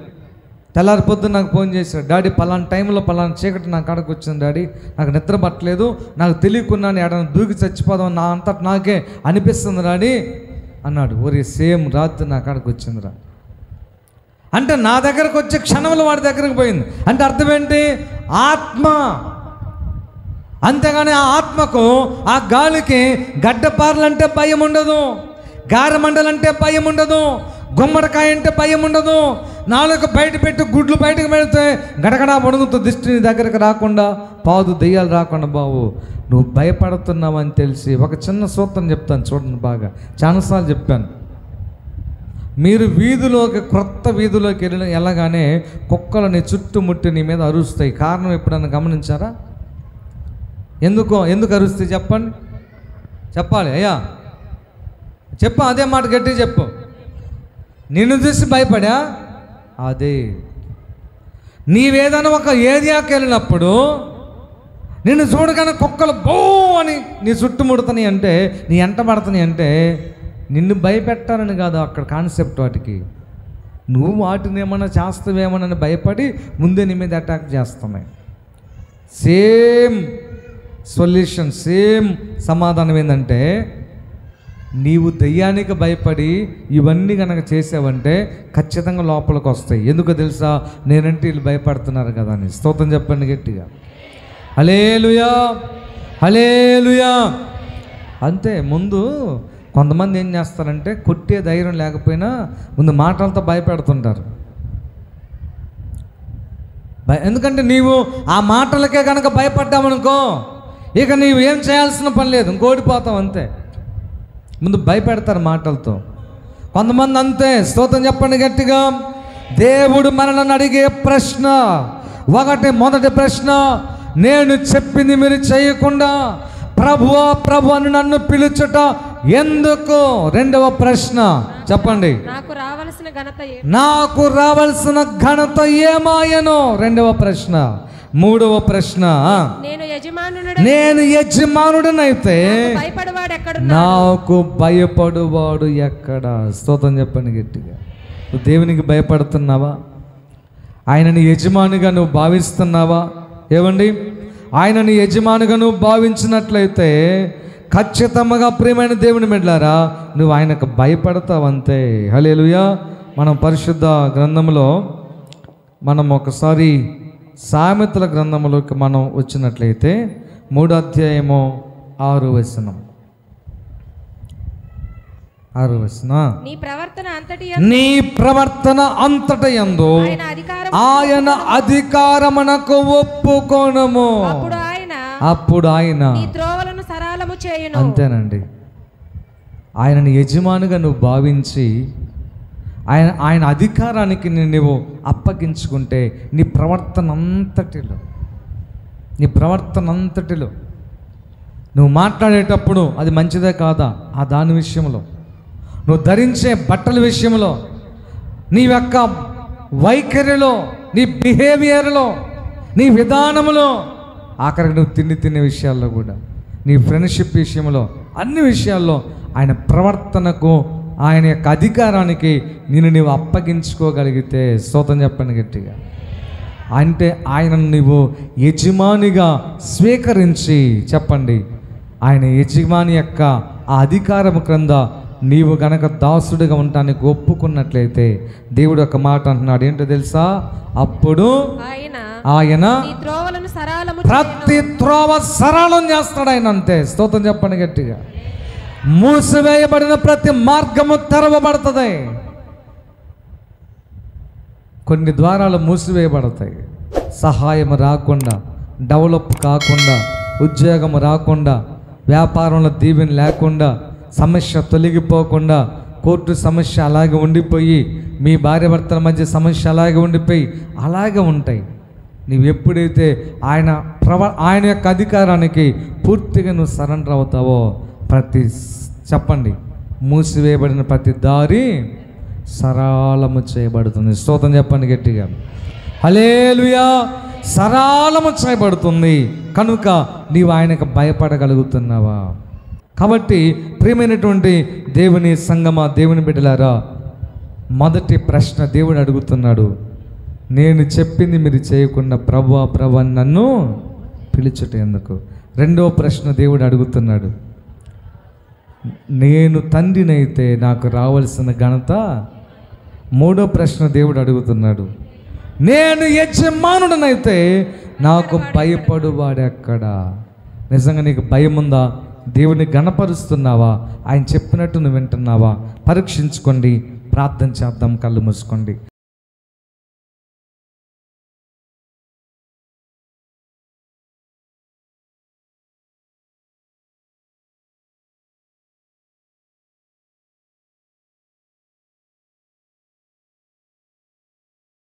తెల్లారి పొద్దున్న నాకు ఫోన్ చేశాడు. డాడీ పలానా టైంలో పలానా చీకటి నా కాడకు వచ్చింది డాడీ, నాకు నిద్ర పట్టలేదు, నాకు తెలియకున్నాను ఎడన దూకి చచ్చిపోదాం నా అంతటి నాకే అనిపిస్తుంది డాడీ అన్నాడు. ఒరే సేమ్ రాత్రి నా కాడకు వచ్చిందిరా అంటే నా దగ్గరకు వచ్చే క్షణంలో వాడి దగ్గరకు పోయింది అంటే అర్థం ఏంటి? ఆత్మ. అంతేగాని ఆ ఆత్మకు, ఆ గాలికి గడ్డపారలంటే భయం ఉండదు, గారమండలంటే భయం ఉండదు, గుమ్మడికాయ అంటే భయం ఉండదు. నాలుగు బయట పెట్టి గుడ్లు బయటకు పెడితే గడగడా వణుగుతూ దిష్టి దగ్గరకు రాకుండా, పాదు దెయ్యాలు రాకుండా బావు నువ్వు భయపడుతున్నావు అని తెలిసి ఒక చిన్న సూత్రం చెప్తాను చూడండి. బాగా చాలాసార్లు చెప్పాను. మీరు వీధిలోకి, క్రొత్త వీధిలోకి వెళ్ళగానే కుక్కలు నీ చుట్టుముట్టి నీ మీద అరుస్తాయి. కారణం ఎప్పుడన్నా గమనించారా? ఎందుకు అరుస్తాయి చెప్పండి? చెప్పాలి అయ్యా, చెప్పు. అదే మాట గట్టి చెప్పు. నిన్ను చూసి భయపడా? అదే. నీవేదైనా ఒక ఏరియాకి వెళ్ళినప్పుడు నిన్ను చూడగానే కుక్కలు బో అని నీ చుట్టుముడుతున్నాయి అంటే, నీ ఎంట పడుతున్నాయి అంటే నిన్ను భయపెట్టాలని కాదు అక్కడ కాన్సెప్ట్. వాటికి నువ్వు వాటిని ఏమన్నా చేస్తావేమోనని భయపడి ముందే నీ మీద అటాక్ చేస్తున్నాయి. సేమ్ సొల్యూషన్, సేమ్ సమాధానం ఏంటంటే, నీవు దెయ్యానికి భయపడి ఇవన్నీ కనుక చేసావంటే ఖచ్చితంగా లోపలికి వస్తాయి. ఎందుకో తెలుసా? నేనంటే వీళ్ళు భయపడుతున్నారు కదా అని. స్తోత్రం చెప్పండి గట్టిగా. హల్లెలూయా, హల్లెలూయా. అంతే. ముందు కొంతమంది ఏం చేస్తారంటే కొట్టే ధైర్యం లేకపోయినా ముందు మాటలతో భయపెడుతుంటారు. ఎందుకంటే నీవు ఆ మాటలకే కనుక భయపడ్డామనుకో ఇక నీవు ఏం చేయాల్సిన పని లేదు, ఇంకోడిపోతావు అంతే. ముందు భయపెడతారు మాటలతో. కొంతమంది అంతే. స్తోత్రం చెప్పండి గట్టిగా. దేవుడు మనల్ని అడిగే ప్రశ్న మొదటి ప్రశ్న, నేను చెప్పింది మీరు చేయకుండా ప్రభువా ప్రభు అని నన్ను పిలుచుట ఎందుకు? రెండవ ప్రశ్న చెప్పండి, నాకు రావలసిన ఘనత ఏమాయను? రెండవ ప్రశ్న. మూడవ ప్రశ్న, నేను యజమానుడనైతే నాకు భయపడువాడు ఎక్కడ? స్తోత్రం చెప్పండి గట్టిగా. నువ్వు దేవునికి భయపడుతున్నావా? ఆయనని యజమానిగా నువ్వు భావిస్తున్నావా? ఏమండి, ఆయనని యజమానిగా నువ్వు భావించినట్లయితే ఖచ్చితంగా ప్రియమైన దేవుని బిడ్డలారా నువ్వు ఆయనకు భయపడతావంతే. హల్లెలూయా. మనం పరిశుద్ధ గ్రంథంలో మనం ఒకసారి సామెతల గ్రంథంలోకి మనం వచ్చినట్లయితే 3వ అధ్యాయము 6వ వచనం. నీ ప్రవర్తన అంతట యందు ఆయన అధికారమునకు ఒప్పుకొనుము, అప్పుడు ఆయన సరళము చేయును. అంతేనండి. ఆయనని యజమానిగా నువ్వు భావించి ఆయన అధికారానికి నువ్వు అప్పగించుకుంటే నీ ప్రవర్తన అంతటిలో నువ్వు మాట్లాడేటప్పుడు అది మంచిదే కాదా ఆ దాని విషయంలో, నువ్వు ధరించే బట్టల విషయంలో, నీ యొక్క వైఖరిలో, నీ బిహేవియర్లో, నీ విధానంలో, ఆఖరికి నువ్వు తినే విషయాల్లో కూడా, నీ ఫ్రెండ్షిప్ విషయంలో, అన్ని విషయాల్లో ఆయన ప్రవర్తనకు, ఆయన యొక్క అధికారానికి నీవు అప్పగించుకోగలిగితే స్తోత్రం చెప్పండి గట్టిగా. అంటే ఆయనను నీవు యజమానిగా స్వీకరించి చెప్పండి, ఆయన యజమాని యొక్క ఆ అధికారం క్రింద నీవు గనక దాసుడిగా ఉండటానికి ఒప్పుకున్నట్లయితే దేవుడు ఒక మాట అంటున్నాడు. ఏంటో తెలుసా? అప్పుడు ఆయన సరళము ప్రతి త్రోవ సరళం చేస్తాడు ఆయన. అంతే. స్తోత్రం చెప్పండి గట్టిగా. మూసివేయబడిన ప్రతి మార్గము తెరవబడుతుంది. కొన్ని ద్వారాలు మూసివేయబడతాయి. సహాయం రాకుండా, డెవలప్ కాకుండా, ఉద్యోగం రాకుండా, వ్యాపారంలో దీవెన లేకుండా, సమస్య తొలగిపోకుండా, కోర్టు సమస్య అలాగే ఉండిపోయి, మీ భార్య భర్తల మధ్య సమస్య అలాగే ఉండిపోయి అలాగే ఉంటాయి. నువ్వు ఎప్పుడైతే ఆయన యొక్క అధికారానికి పూర్తిగా నువ్వు సరెండర్ అవుతావో, చెప్పండి, మూసివేయబడిన ప్రతి దారి సరళము చేయబడుతుంది. స్తోత్రం చెప్పండి గట్టిగా. హల్లెలూయా. సరళము చేయబడుతుంది కనుక నీవు ఆయనకు భయపడగలుగుతున్నావా? కాబట్టి ప్రియమైనటువంటి దేవుని సంగమా, దేవుని బిడ్డలారా, మొదటి ప్రశ్న దేవుడు అడుగుతున్నాడు, నేను చెప్పింది మీరు చేయకుండా ప్రభువా ప్రభువా నన్ను పిలుచుట ఎందుకు? రెండో ప్రశ్న దేవుడు అడుగుతున్నాడు, నేను తండ్రినైతే నాకు రావాల్సిన ఘనత. మూడో ప్రశ్న దేవుడు అడుగుతున్నాడు, నేను యజమానుడనైతే నాకు భయపడువాడెక్కడా? నిజంగా నీకు భయం ఉందా? దేవుని గణపరుస్తున్నావా? ఆయన చెప్పినట్టు నువ్వు వింటున్నావా? పరీక్షించుకోండి. ప్రార్థన చేద్దాం. కళ్ళు మూసుకోండి.